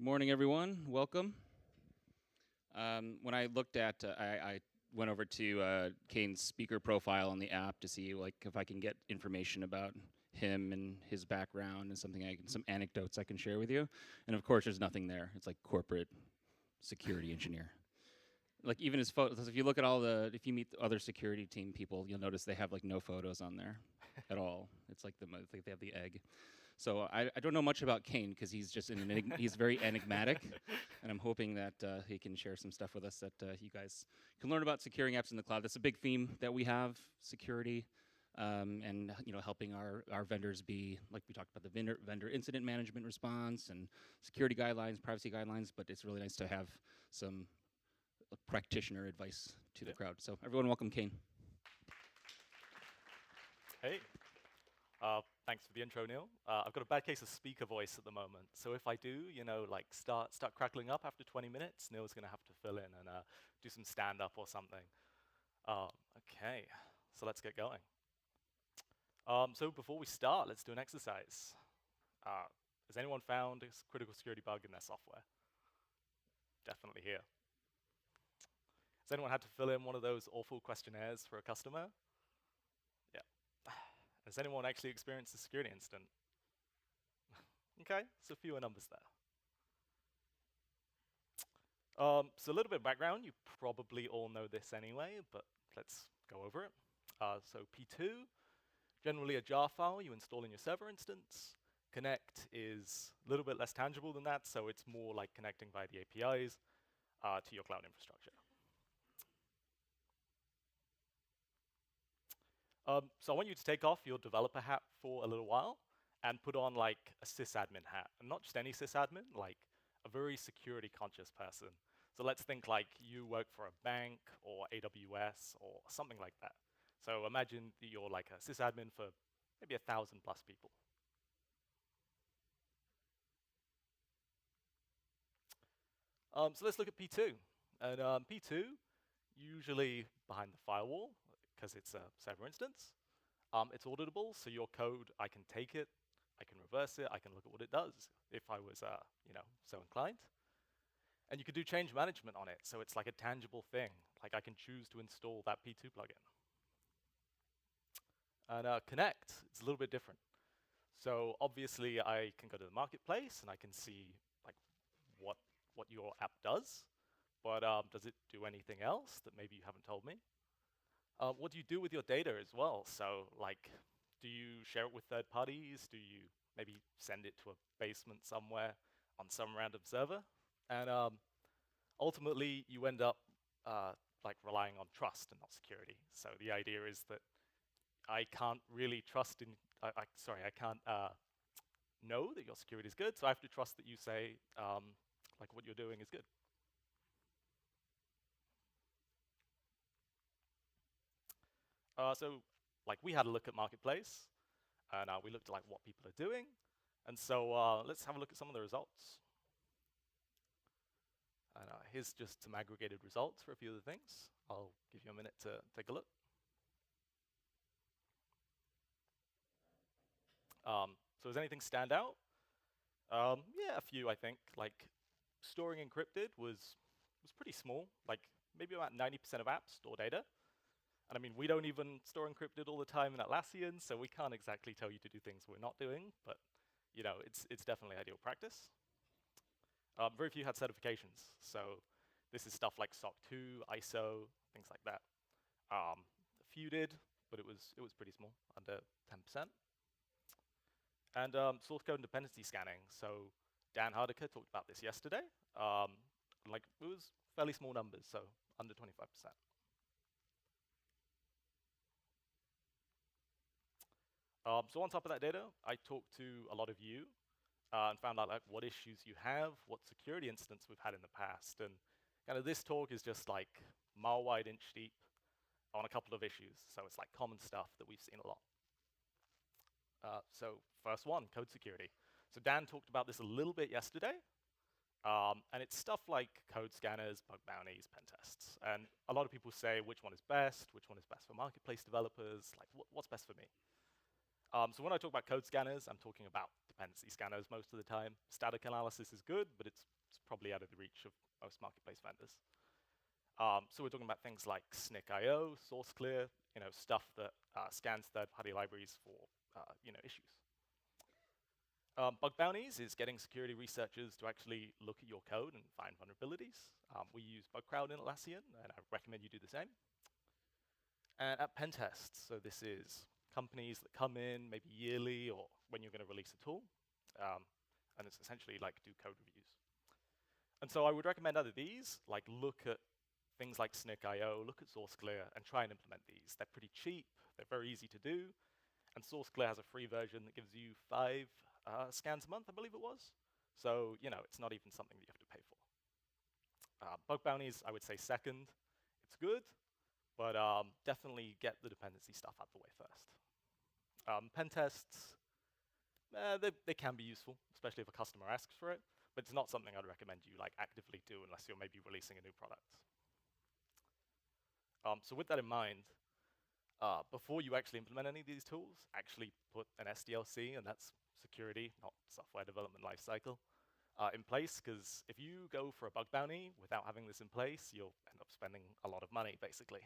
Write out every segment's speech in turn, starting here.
Good morning, everyone. Welcome. When I looked at, I went over to Kane's speaker profile on the app to see if I can get information about him and his background and some anecdotes I can share with you. And of course, there's nothing there. It's like corporate security engineer. Like even his photos. If you look at if you meet the other security team people, you'll notice they have like no photos on there at all. It's like they have the egg. So I don't know much about Kane because he's just he's very enigmatic, and I'm hoping that he can share some stuff with us that you guys can learn about securing apps in the cloud. That's a big theme that we have: security, and helping our vendors be like we talked about the vendor incident management response and security guidelines, privacy guidelines. But it's really nice to have some practitioner advice to the crowd. So everyone, welcome Kane. Hey. Thanks for the intro, Neil. I've got a bad case of speaker voice at the moment, so if I do, start crackling up after 20 minutes, Neil's going to have to fill in and do some stand-up or something. Okay, so let's get going. So before we start, let's do an exercise. Has anyone found a critical security bug in their software? Definitely here. Has anyone had to fill in one of those awful questionnaires for a customer? Yeah. Has anyone actually experienced a security incident? Okay, so fewer numbers there. So a little bit of background, you probably all know this anyway, but let's go over it. So P2, generally a jar file you install in your server instance. Connect is a little bit less tangible than that, so it's more like connecting via the APIs to your cloud infrastructure. So I want you to take off your developer hat for a little while and put on like a sysadmin hat. And not just any sysadmin, like a very security conscious person. So let's think like you work for a bank or AWS or something like that. So imagine that you're like a sysadmin for maybe 1,000 plus people. So let's look at P2. And P2, usually behind the firewall, because it's a server instance. It's auditable, so your code, I can take it, I can reverse it, I can look at what it does if I was, so inclined. And you can do change management on it, so it's like a tangible thing. Like I can choose to install that P2 plugin. And Connect, it's a little bit different. So obviously, I can go to the marketplace and I can see like what your app does. But does it do anything else that maybe you haven't told me? What do you do with your data as well? So like, do you share it with third parties? Do you maybe send it to a basement somewhere on some random server? And ultimately, you end up like relying on trust and not security. So the idea is that I can't really trust in, I can't know that your security is good, so I have to trust that you say like what you're doing is good. So like we had a look at Marketplace, and we looked at like what people are doing. And so let's have a look at some of the results. And here's just some aggregated results for a few of the things. I'll give you a minute to take a look. So does anything stand out? Yeah, a few, I think. Like storing encrypted was pretty small. Like maybe about 90% of apps store data. And I mean, we don't even store encrypted all the time in Atlassian, so we can't exactly tell you to do things we're not doing, but it's definitely ideal practice. Very few had certifications, so this is stuff like SOC 2, ISO, things like that. A few did, but it was pretty small, under 10%. And source code and dependency scanning. So Dan Hardiker talked about this yesterday. Like it was fairly small numbers, so under 25%. So on top of that data, I talked to a lot of you and found out like what issues you have, what security incidents we've had in the past. And kind of this talk is just like mile wide, inch deep on a couple of issues. So it's like common stuff that we've seen a lot. So first one, code security. So Dan talked about this a little bit yesterday. And it's stuff like code scanners, bug bounties, pen tests. And a lot of people say which one is best for marketplace developers, like what's best for me. So when I talk about code scanners, I'm talking about dependency scanners most of the time. Static analysis is good, but it's probably out of the reach of most marketplace vendors. So we're talking about things like SNCC.io, SourceClear, stuff that scans third-party libraries for issues. Bug bounties is getting security researchers to actually look at your code and find vulnerabilities. We use BugCrowd in Atlassian, and I recommend you do the same. And at pen tests, so this is companies that come in maybe yearly or when you're going to release a tool, and it's essentially like do code reviews. And so I would recommend out of these, like look at things like SNCC.io, look at SourceClear, and try and implement these. They're pretty cheap, they're very easy to do, and SourceClear has a free version that gives you 5 scans a month, I believe it was. So, it's not even something that you have to pay for. Bug bounties, I would say second. It's good, but definitely get the dependency stuff out the way first. Pen tests, they can be useful, especially if a customer asks for it, but it's not something I'd recommend you actively do unless you're maybe releasing a new product. So with that in mind, before you actually implement any of these tools, actually put an SDLC, and that's security, not software development lifecycle, in place, because if you go for a bug bounty without having this in place, you'll end up spending a lot of money, basically.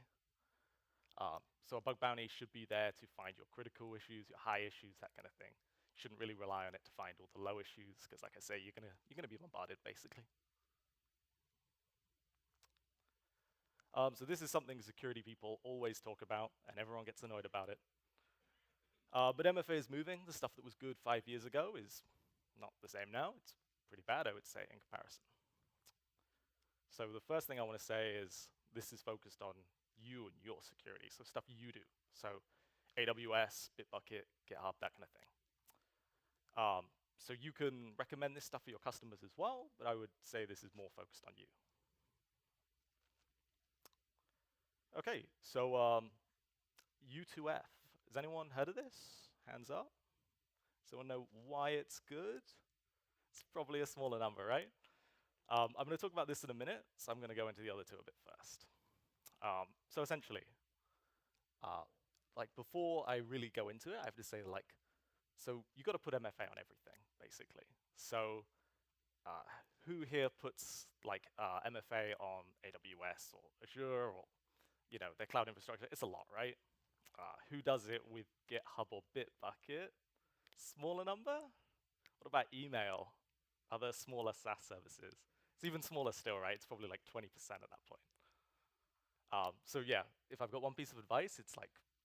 So a bug bounty should be there to find your critical issues, your high issues, that kind of thing. You shouldn't really rely on it to find all the low issues, because like I say, you're gonna be bombarded, basically. So this is something security people always talk about, and everyone gets annoyed about it. But MFA is moving. The stuff that was good 5 years ago is not the same now. It's pretty bad, I would say, in comparison. So the first thing I want to say is this is focused on you and your security, so stuff you do. So AWS, Bitbucket, GitHub, that kind of thing. So you can recommend this stuff for your customers as well, but I would say this is more focused on you. Okay, so U2F. Has anyone heard of this? Hands up. Does anyone know why it's good? It's probably a smaller number, right? I'm going to talk about this in a minute, so I'm going to go into the other two a bit first. So essentially, before I really go into it, I have to say, so you got to put MFA on everything, basically. So who here puts MFA on AWS or Azure or their cloud infrastructure? It's a lot, right? Who does it with GitHub or Bitbucket? Smaller number? What about email? Other smaller SaaS services? It's even smaller still, right? It's probably like 20% at that point. So yeah, if I've got one piece of advice, it's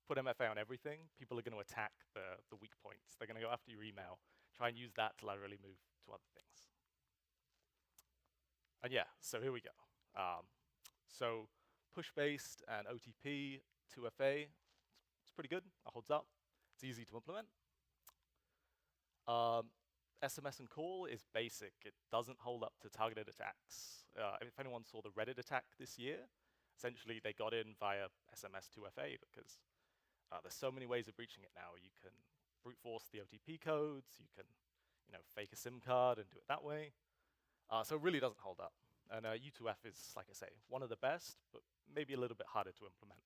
put MFA on everything. People are going to attack the weak points. They're going to go after your email. Try and use that to laterally move to other things. And yeah, so here we go. So push-based and OTP, 2FA, it's pretty good. It holds up. It's easy to implement. SMS and call is basic. It doesn't hold up to targeted attacks. If anyone saw the Reddit attack this year, essentially they got in via SMS 2FA because there's so many ways of breaching it now. You can brute force the OTP codes. You can, fake a SIM card and do it that way. So it really doesn't hold up. And U2F is, like I say, one of the best, but maybe a little bit harder to implement.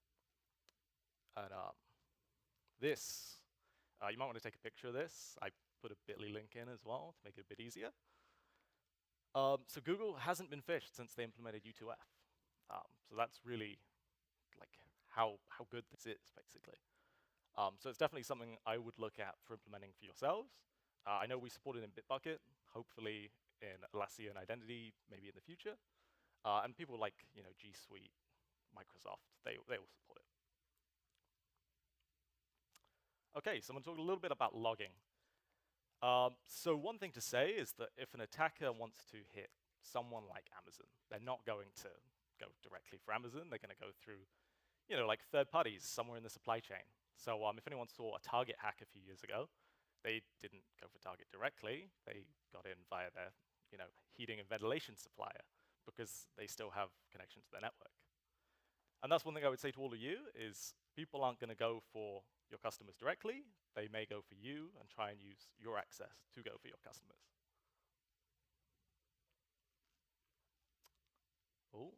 And this, you might want to take a picture of this. I put a bit.ly link in as well to make it a bit easier. So Google hasn't been phished since they implemented U2F. So that's really how good this is, basically. So it's definitely something I would look at for implementing for yourselves. I know we support it in Bitbucket, hopefully in Atlassian Identity, maybe in the future. And people like G Suite, Microsoft, they will support it. Okay, so I'm going to talk a little bit about logging. So one thing to say is that if an attacker wants to hit someone like Amazon, they're not going to go directly for Amazon. They're going to go through, third parties somewhere in the supply chain. So if anyone saw a Target hack a few years ago, they didn't go for Target directly. They got in via their, heating and ventilation supplier because they still have connection to their network. And that's one thing I would say to all of you is people aren't going to go for your customers directly. They may go for you and try and use your access to go for your customers. Oh,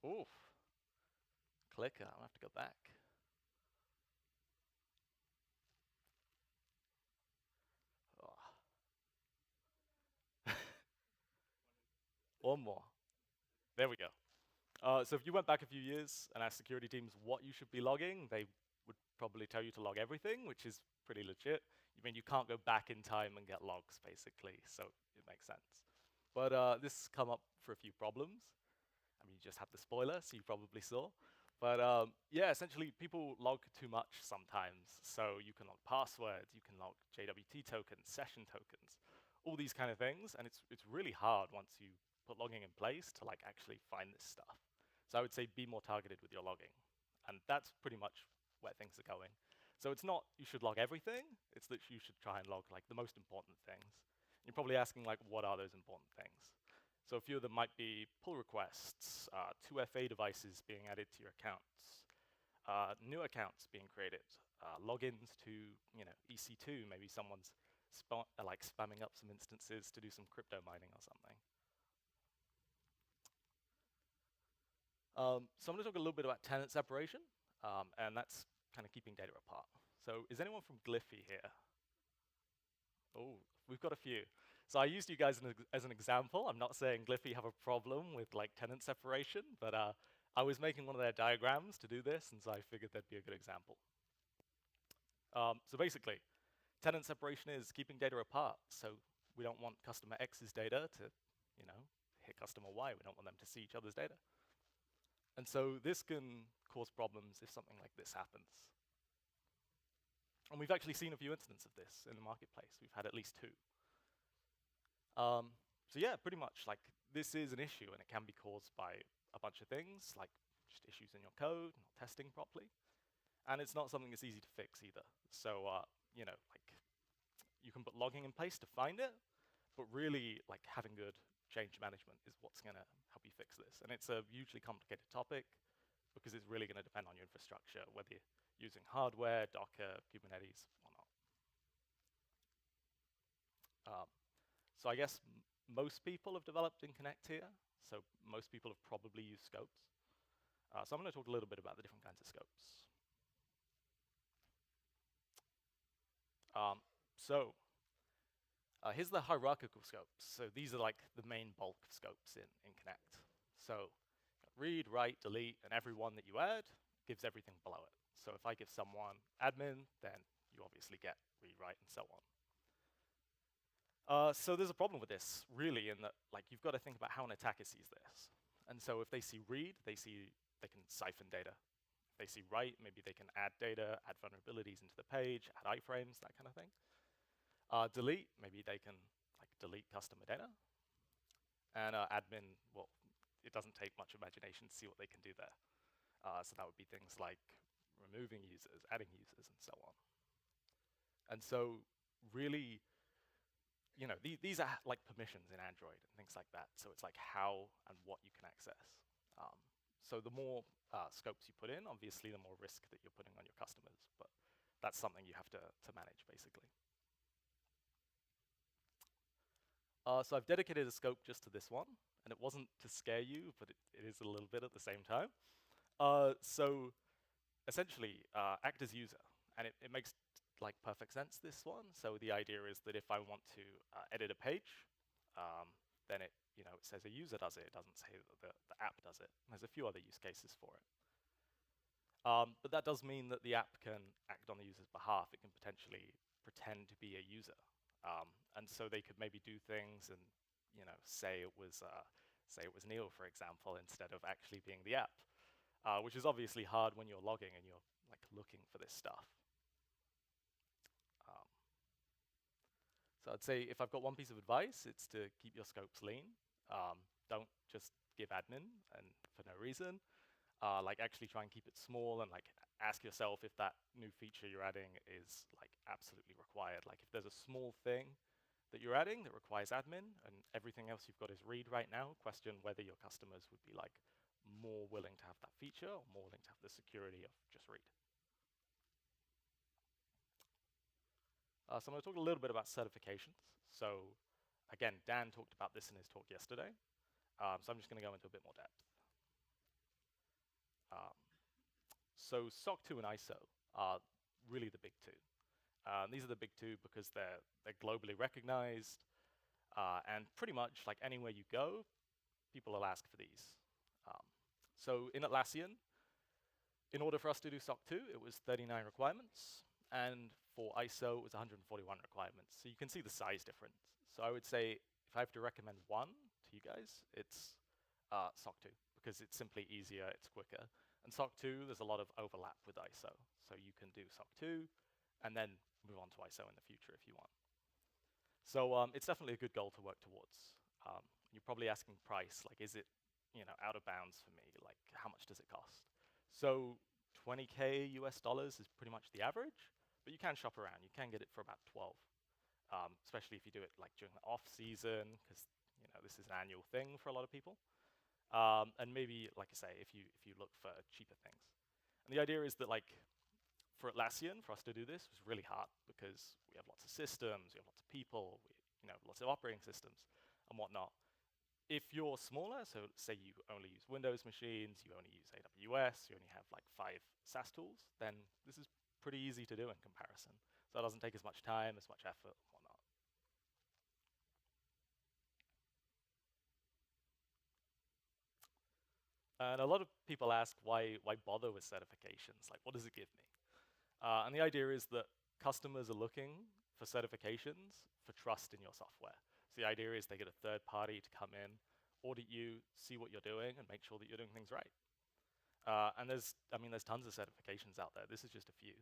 oof. Clicker, I'll have to go back. Oh. One more. There we go. So if you went back a few years and asked security teams what you should be logging, they would probably tell you to log everything, which is pretty legit. I mean, you can't go back in time and get logs, basically, so it makes sense. But this has come up for a few problems. I mean, you just have the spoiler, so you probably saw. But yeah, essentially, people log too much sometimes. So you can log passwords, you can log JWT tokens, session tokens, all these kind of things, and it's really hard once you put logging in place to like actually find this stuff. So I would say be more targeted with your logging, and that's pretty much where things are going. So it's not you should log everything; it's that you should try and log like the most important things. You're probably asking like, what are those important things? So a few of them might be pull requests, 2FA devices being added to your accounts, new accounts being created, logins to EC2. Maybe someone's like spamming up some instances to do some crypto mining or something. So I'm going to talk a little bit about tenant separation, and that's kind of keeping data apart. So is anyone from Gliffy here? Oh, we've got a few. So I used you guys as an example. I'm not saying Gliffy have a problem with like tenant separation, but I was making one of their diagrams to do this, and so I figured that'd be a good example. So basically, tenant separation is keeping data apart. So we don't want customer X's data to, hit customer Y. We don't want them to see each other's data. And so this can cause problems if something like this happens. And we've actually seen a few incidents of this in the marketplace. We've had at least 2. So yeah, pretty much like this is an issue, and it can be caused by a bunch of things, like just issues in your code, not testing properly. And it's not something that's easy to fix either. So like you can put logging in place to find it, but really like having good change management is what's going to help you fix this. And it's a hugely complicated topic because it's really going to depend on your infrastructure, whether you're using hardware, Docker, Kubernetes, or not. So I guess most people have developed in Connect here. So most people have probably used scopes. So I'm going to talk a little bit about the different kinds of scopes. Here's the hierarchical scopes. So these are like the main bulk of scopes in Connect. So read, write, delete, and every one that you add gives everything below it. So if I give someone admin, then you obviously get read, write, and so on. So there's a problem with this, really, in that like you've got to think about how an attacker sees this. And so if they see read, they can siphon data. If they see write, maybe they can add data, add vulnerabilities into the page, add iframes, that kind of thing. Delete, maybe they can like delete customer data. And admin, well, it doesn't take much imagination to see what they can do there. So that would be things like removing users, adding users, and so on. And so really, these are like permissions in Android and things like that. So it's like how and what you can access. So the more scopes you put in, obviously, the more risk that you're putting on your customers. But that's something you have to manage, basically. So I've dedicated a scope just to this one, and it wasn't to scare you, but it is a little bit at the same time. So essentially, act as user, and it makes like perfect sense, this one. So the idea is that if I want to edit a page, then it says a user does it. It doesn't say that the app does it. And there's a few other use cases for it. But that does mean that the app can act on the user's behalf. It can potentially pretend to be a user. And so they could maybe do things and say it was Neil, for example, instead of actually being the app, which is obviously hard when you're logging and you're like looking for this stuff. So I'd say if I've got one piece of advice, it's to keep your scopes lean. Don't just give admin and for no reason. Like actually try and keep it small and like ask yourself if that new feature you're adding is like absolutely required. Like if there's a small thing that you're adding that requires admin and everything else you've got is read right now, question whether your customers would be like more willing to have that feature or more willing to have the security of just read. So I'm going to talk a little bit about certifications. So again, Dan talked about this in his talk yesterday. So I'm just going to go into a bit more depth. So SOC 2 and ISO are really the big 2. These are the big 2 because they're globally recognized, and pretty much like anywhere you go, people will ask for these. So in Atlassian, in order for us to do SOC 2, it was 39 requirements, and for ISO, it was 141 requirements. So you can see the size difference. So I would say, if I have to recommend one to you guys, it's SOC 2, because it's simply easier, it's quicker. And SOC 2, there's a lot of overlap with ISO. So you can do SOC 2, and then move on to ISO in the future if you want. So it's definitely a good goal to work towards. You're probably asking price, like, is it, out of bounds for me? Like, how much does it cost? So 20K US dollars is pretty much the average, but you can shop around. You can get it for about 12, especially if you do it like during the off season, because this is an annual thing for a lot of people. And maybe, like I say, if you look for cheaper things. And the idea is that, like, for Atlassian, for us to do this was really hard because we have lots of systems, we have lots of people, lots of operating systems and whatnot. If you're smaller, so say you only use Windows machines, you only use AWS, you only have like 5 SaaS tools, then this is pretty easy to do in comparison. So it doesn't take as much time, as much effort, and whatnot. And a lot of people ask, why bother with certifications? Like, what does it give me? And the idea is that customers are looking for certifications for trust in your software. So the idea is they get a third party to come in, audit you, see what you're doing, and make sure that you're doing things right. And there's tons of certifications out there. This is just a few.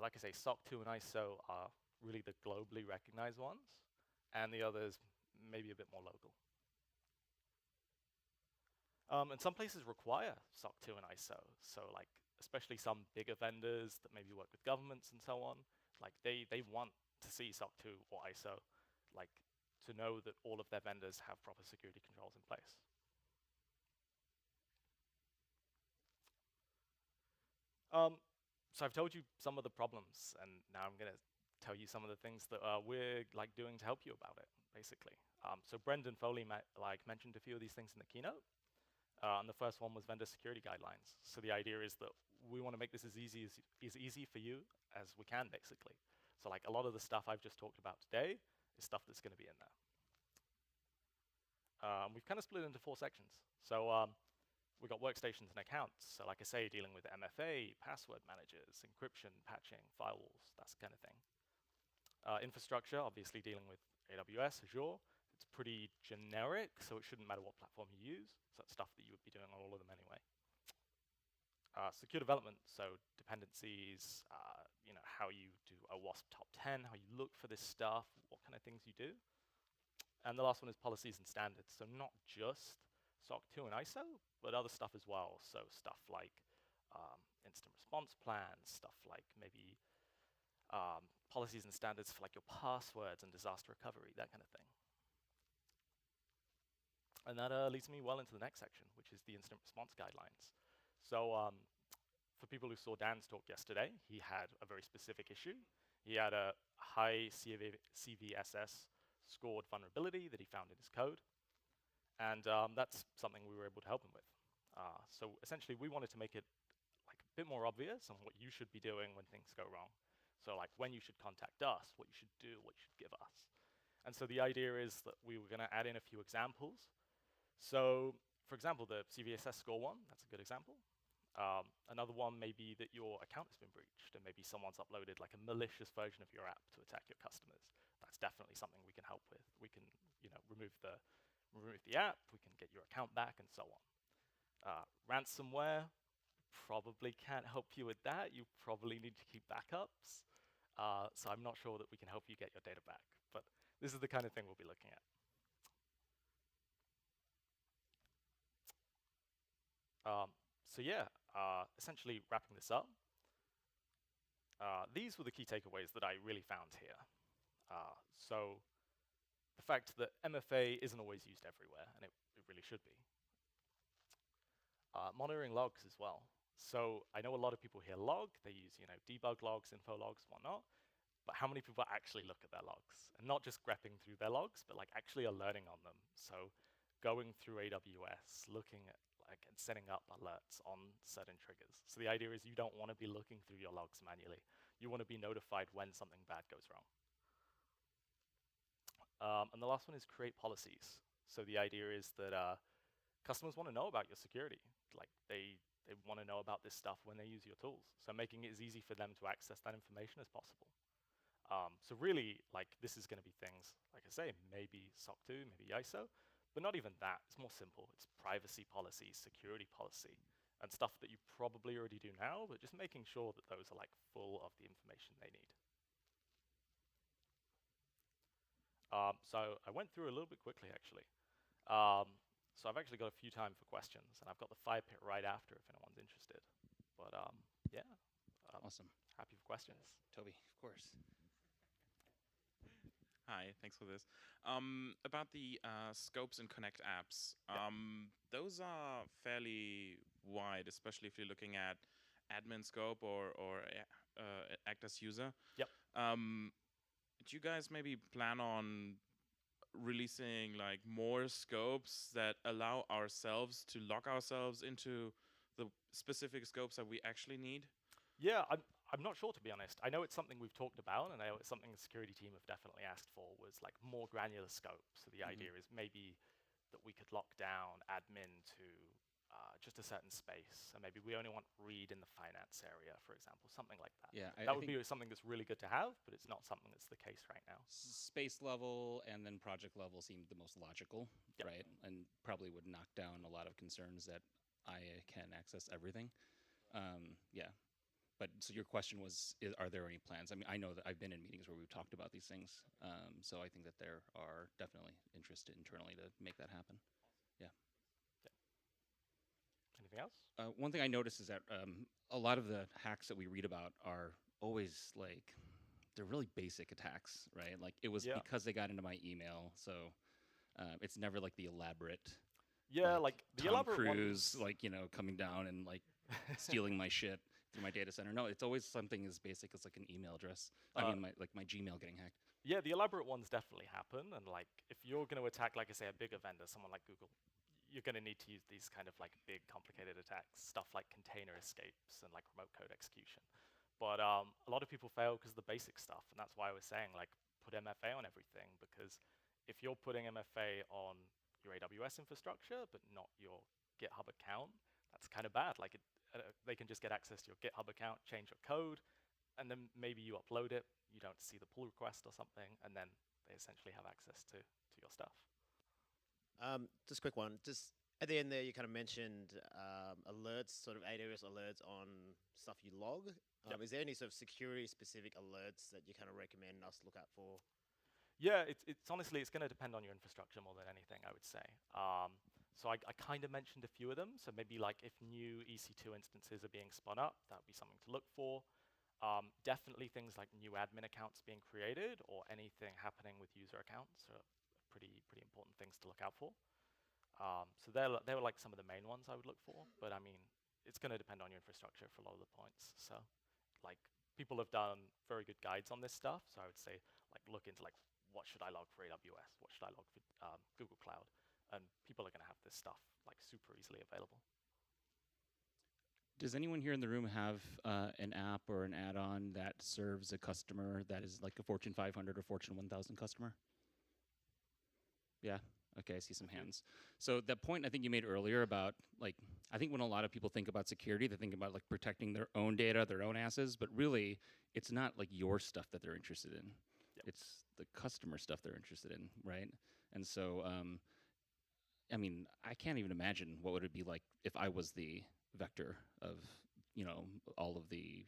Like I say, SOC 2 and ISO are really the globally recognized ones, and the others maybe a bit more local. And some places require SOC 2 and ISO. So like, especially some bigger vendors that maybe work with governments and so on, like they want to see SOC 2 or ISO, like to know that all of their vendors have proper security controls in place. So I've told you some of the problems, and now I'm gonna tell you some of the things that we're like doing to help you about it, basically. So Brendan Foley mentioned a few of these things in the keynote. And the first one was vendor security guidelines. So the idea is that we want to make this as easy for you as we can, basically. So like a lot of the stuff I've just talked about today is stuff that's going to be in there. We've kind of split it into 4 sections. So we've got workstations and accounts. So like I say, dealing with MFA, password managers, encryption, patching, firewalls, that kind of thing. Infrastructure, obviously dealing with AWS, Azure. It's pretty generic, so it shouldn't matter what platform you use. So that's stuff that you would be doing on all of them anyway. Secure development, so dependencies, how you do a WASP top 10, how you look for this stuff, what kind of things you do. And the last one is policies and standards. So not just SOC 2 and ISO, but other stuff as well. So stuff like incident response plans, stuff like maybe policies and standards for like your passwords and disaster recovery, that kind of thing. And that leads me well into the next section, which is the incident response guidelines. So for people who saw Dan's talk yesterday, he had a very specific issue. He had a high CVSS scored vulnerability that he found in his code. And that's something we were able to help him with. So essentially, we wanted to make it like a bit more obvious on what you should be doing when things go wrong. So like when you should contact us, what you should do, what you should give us. And so the idea is that we were going to add in a few examples. So, for example, the CVSS score one, that's a good example. Another one may be that your account has been breached, and maybe someone's uploaded like a malicious version of your app to attack your customers. That's definitely something we can help with. We can, remove the app, we can get your account back, and so on. Ransomware, probably can't help you with that. You probably need to keep backups. So I'm not sure that we can help you get your data back, but this is the kind of thing we'll be looking at. Essentially wrapping this up, these were the key takeaways that I really found here. So the fact that MFA isn't always used everywhere, and it really should be. Monitoring logs as well. So I know a lot of people here log, they use debug logs, info logs, whatnot, but how many people actually look at their logs? And not just grepping through their logs, but like actually alerting on them. So going through AWS, looking at and setting up alerts on certain triggers. So the idea is you don't want to be looking through your logs manually. You want to be notified when something bad goes wrong. And the last one is create policies. So the idea is that customers want to know about your security. Like they want to know about this stuff when they use your tools. So making it as easy for them to access that information as possible. So really, like this is going to be things, like I say, maybe SOC 2, maybe ISO, but not even that. It's more simple. It's privacy policy, security policy, and stuff that you probably already do now, but just making sure that those are like full of the information they need. So I went through a little bit quickly, actually. So I've actually got a few time for questions, and I've got the fire pit right after if anyone's interested. But yeah, Awesome. happy for questions. Toby, of course. Hi, thanks for this. About the scopes and Connect apps, those are fairly wide, especially if you're looking at admin scope or act as user. Yep. Do you guys maybe plan on releasing like more scopes that allow ourselves to lock ourselves into the specific scopes that we actually need? Yeah, I'm not sure, to be honest. I know it's something we've talked about, and I know it's something the security team have definitely asked for, was like more granular scope. So the idea is maybe that we could lock down admin to just a certain space, and maybe we only want read in the finance area, for example, something like that. Yeah, that would be something that's really good to have, but it's not something that's the case right now. Space level and then project level seemed the most logical, Yep. right? And probably would knock down a lot of concerns that I can access everything. Yeah. But so your question was, are there any plans? I mean, I know that I've been in meetings where we've talked about these things. So I think that there are definitely interest internally to make that happen. Yeah. Anything else? One thing I noticed is that a lot of the hacks that we read about are always like, they're really basic attacks, right? Like it was because they got into my email. So it's never like the elaborate. Yeah, like the Tom elaborate Cruise, ones. like, coming down and like stealing my shit through my data center. No, it's always something as basic as like an email address. I mean, my Gmail getting hacked. Yeah, the elaborate ones definitely happen, and like if you're going to attack, like I say, a bigger vendor, someone like Google, you're going to need to use these kind of like big, complicated attacks, stuff like container escapes and like remote code execution. But a lot of people fail because of the basic stuff, and that's why I was saying like put MFA on everything, because if you're putting MFA on your AWS infrastructure but not your GitHub account, that's kind of bad. Like they can just get access to your GitHub account, change your code, and then maybe you upload it, you don't see the pull request or something, and then they essentially have access to your stuff. Just a quick one. Just at the end there, you kind of mentioned alerts, sort of AWS alerts on stuff you log. Yep. Is there any sort of security-specific alerts that you kind of recommend us look out for? Yeah, it's honestly, it's going to depend on your infrastructure more than anything, I would say. So I kind of mentioned a few of them. So maybe like if new EC2 instances are being spun up, that would be something to look for. Definitely things like new admin accounts being created or anything happening with user accounts are pretty important things to look out for. So they were like some of the main ones I would look for. But I mean, it's going to depend on your infrastructure for a lot of the points. So like people have done very good guides on this stuff. So I would say like look into like what should I log for AWS? What should I log for Google Cloud? And people are going to have this stuff like super easily available. Does anyone here in the room have an app or an add-on that serves a customer that is like a Fortune 500 or Fortune 1000 customer? Yeah? Okay, I see some hands. So that point I think you made earlier about, like, I think when a lot of people think about security, they think about like protecting their own data, their own assets, but really it's not like your stuff that they're interested in. Yep. It's the customer stuff they're interested in, right? And so, I mean, I can't even imagine what would it be like if I was the vector of, all of the,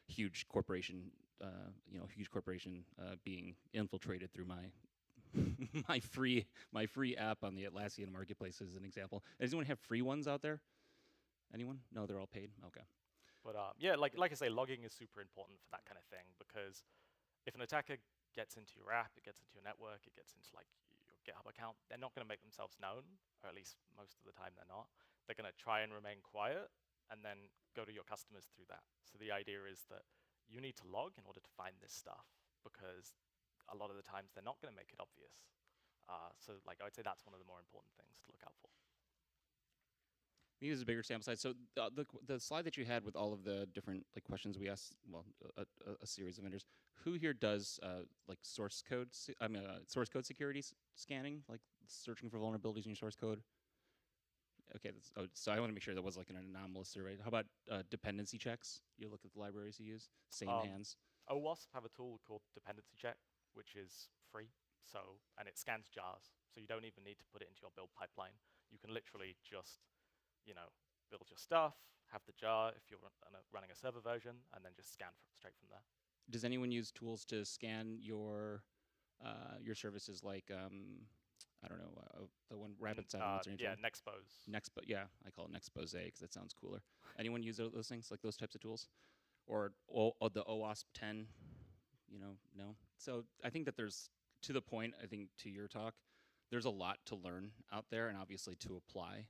huge corporation, being infiltrated through my my free app on the Atlassian marketplace as an example. Does anyone have free ones out there? Anyone? No, they're all paid. Okay. But yeah, like I say, logging is super important for that kind of thing, because if an attacker gets into your app, it gets into your network, it gets into like your GitHub account, they're not going to make themselves known, or at least most of the time they're not. They're going to try and remain quiet and then go to your customers through that. So the idea is that you need to log in order to find this stuff, because a lot of the times they're not going to make it obvious. So like I would say that's one of the more important things to look out for. Maybe there's a bigger sample size. So the slide that you had with all of the different like questions we asked, well, a series of vendors. Who here does like source code security scanning, like searching for vulnerabilities in your source code? Okay, so I want to make sure that was like an anomalous array. How about dependency checks? You look at the libraries you use, same hands. OWASP have a tool called dependency check, which is free. So, and it scans jars. So you don't even need to put it into your build pipeline. You can literally just, build your stuff, have the jar if you're running a server version, and then just scan straight from there. Does anyone use tools to scan your services like I don't know the one Rapid7? What's their name? Yeah, Nexpose. Yeah, I call it Nexpose because that sounds cooler. Anyone use those things, like those types of tools, or the OWASP 10? No. So I think that there's, to the point, I think to your talk, there's a lot to learn out there and obviously to apply.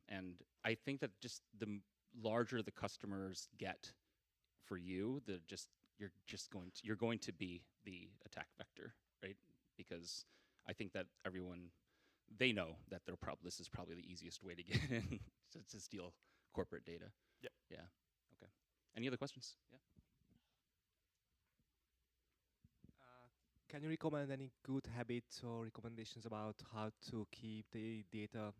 And I think that just the larger the customers get for you, you're going to be the attack vector, right? Because I think that they know that this is probably the easiest way to get in to steal corporate data. Yep. Yeah. Okay. Any other questions? Yeah. Can you recommend any good habits or recommendations about how to keep the data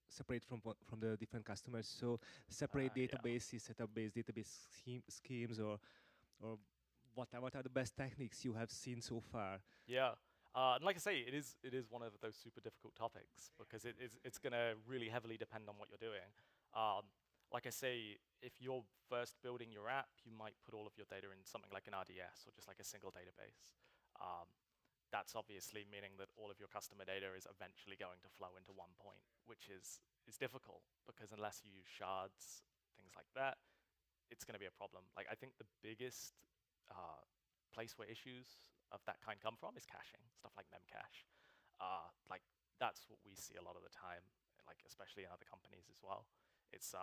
separate from the different customers? So separate databases, set up base database schemes, or what are the best techniques you have seen so far? Yeah. And like I say, it is one of those super difficult topics because it's going to really heavily depend on what you're doing. Like I say, if you're first building your app, you might put all of your data in something like an RDS or just like a single database. That's obviously meaning that all of your customer data is eventually going to flow into one point, which is difficult because unless you use shards, things like that, it's going to be a problem. Like I think the biggest place where issues of that kind come from is caching, stuff like memcache. Like that's what we see a lot of the time, like especially in other companies as well. It's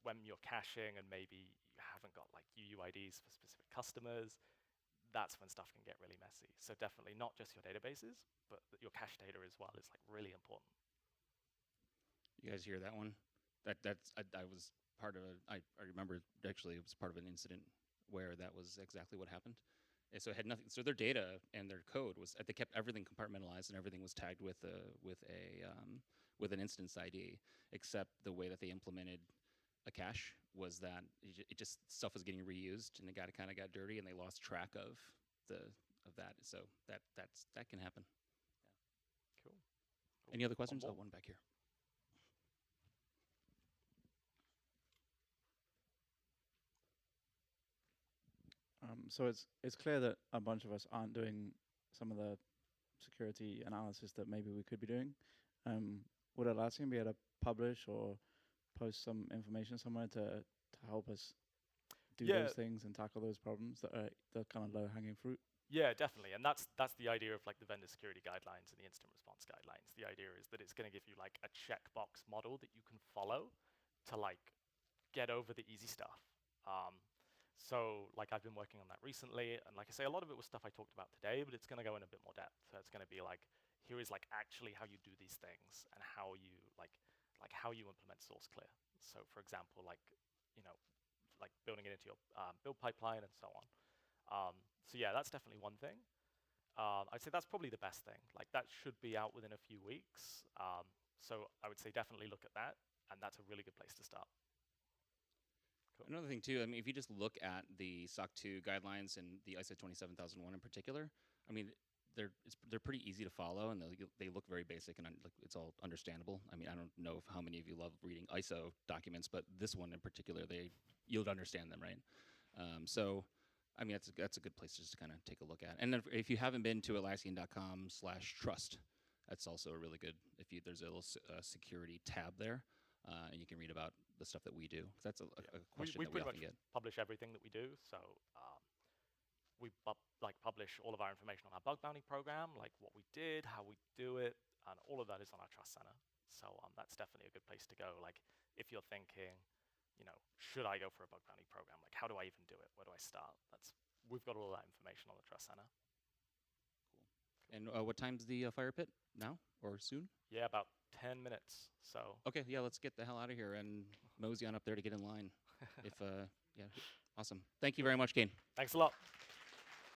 when you're caching and maybe you haven't got like UUIDs for specific customers, that's when stuff can get really messy. So definitely not just your databases, but your cache data as well is like really important. You guys hear that one? I was part of I remember actually it was part of an incident where that was exactly what happened. And so it had nothing. So their data and their code was they kept everything compartmentalized and everything was tagged with an instance ID, except the way that they implemented a cache was that it just stuff was getting reused and it kind of got dirty and they lost track of that. So that can happen. Yeah. Cool. Any other questions? Oh, one back here. So it's clear that a bunch of us aren't doing some of the security analysis that maybe we could be doing. Would Atlassian be able to publish or post some information somewhere to help us do those things and tackle those problems that are the kind of low-hanging fruit? Yeah, definitely. And that's the idea of like the vendor security guidelines and the incident response guidelines. The idea is that it's going to give you like a checkbox model that you can follow to like get over the easy stuff. So like I've been working on that recently, and like I say, a lot of it was stuff I talked about today, but it's going to go in a bit more depth. So it's going to be like, here is like actually how you do these things and how you like how you implement source clear. So for example, like like building it into your build pipeline and so on. So yeah, that's definitely one thing. I'd say that's probably the best thing. Like that should be out within a few weeks. So I would say definitely look at that, and that's a really good place to start. Cool. Another thing too, I mean, if you just look at the SOC 2 guidelines and the ISO 27001 in particular, I mean, they're pretty easy to follow and they look very basic and it's all understandable. I mean, I don't know how many of you love reading ISO documents, but this one in particular, you'll understand them, right? So, I mean, that's a good place just to kind of take a look at. And then if you haven't been to Atlassian.com/trust, that's also a really good. There's a little security tab there, and you can read about the stuff that we do. That's a question we that we pretty often much get. Publish everything that we do. So we publish all of our information on our bug bounty program, like what we did, how we do it, and all of that is on our Trust Center. So that's definitely a good place to go. Like if you're thinking, should I go for a bug bounty program? Like how do I even do it? Where do I start? We've got all that information on the Trust Center. Cool. And what time's the fire pit? Now or soon? Yeah, about 10 minutes. So okay, yeah, let's get the hell out of here and mosey on up there to get in line. Yeah, awesome. Thank you very much, Kane. Thanks a lot.